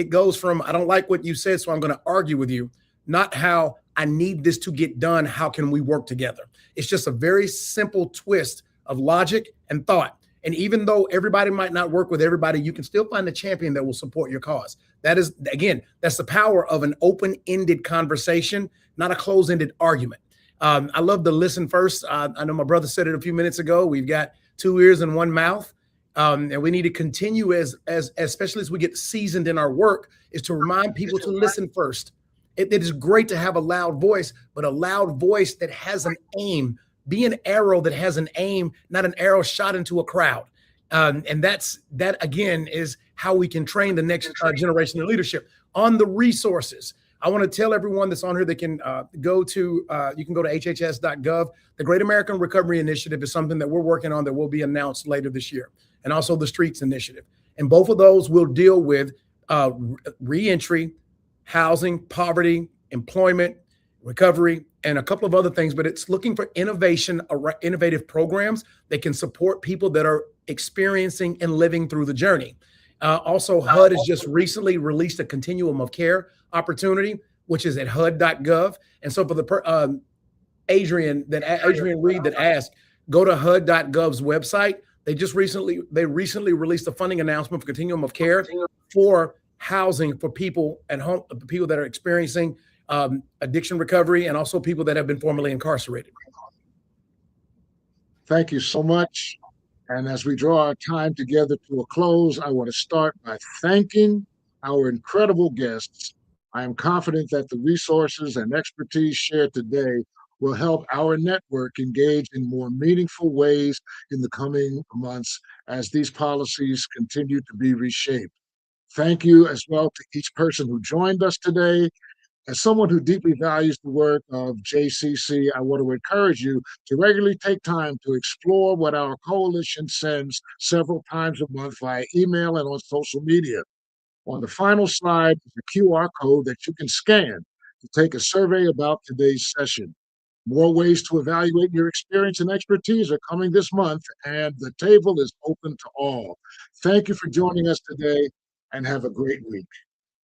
I don't like what you said, so I'm going to argue with you, not how I need this to get done. How can we work together? It's just a very simple twist of logic and thought. And even though everybody might not work with everybody, you can still find a champion that will support your cause. That is, again, that's the power of an open-ended conversation, not a closed-ended argument. I love to listen first. I know my brother said it a few minutes ago. We've got two ears and one mouth. And we need to continue especially as we get seasoned in our work, is to remind people to listen first. It is great to have a loud voice, but a loud voice that has an aim. Be an arrow that has an aim, not an arrow shot into a crowd. And that again is how we can train the next generation of leadership. On the resources, I want to tell everyone that's on here, they can go to hhs.gov. The Great American Recovery Initiative is something that we're working on that will be announced later this year, and also the Streets Initiative. And both of those will deal with reentry, housing, poverty, employment, recovery, and a couple of other things, but it's looking for innovative programs that can support people that are experiencing and living through the journey. Also, HUD has just recently released a continuum of care opportunity, which is at HUD.gov. And so for the Adrian Reed that asked, go to HUD.gov's website. They recently released a funding announcement for continuum of care for housing for people at home, people that are experiencing addiction recovery, and also people that have been formerly incarcerated. Thank you so much. And as we draw our time together to a close, I want to start by thanking our incredible guests. I am confident that the resources and expertise shared today will help our network engage in more meaningful ways in the coming months as these policies continue to be reshaped. Thank you as well to each person who joined us today. As someone who deeply values the work of JCC, I want to encourage you to regularly take time to explore what our coalition sends several times a month via email and on social media. On the final slide is a QR code that you can scan to take a survey about today's session. More ways to evaluate your experience and expertise are coming this month, and the table is open to all. Thank you for joining us today, and have a great week.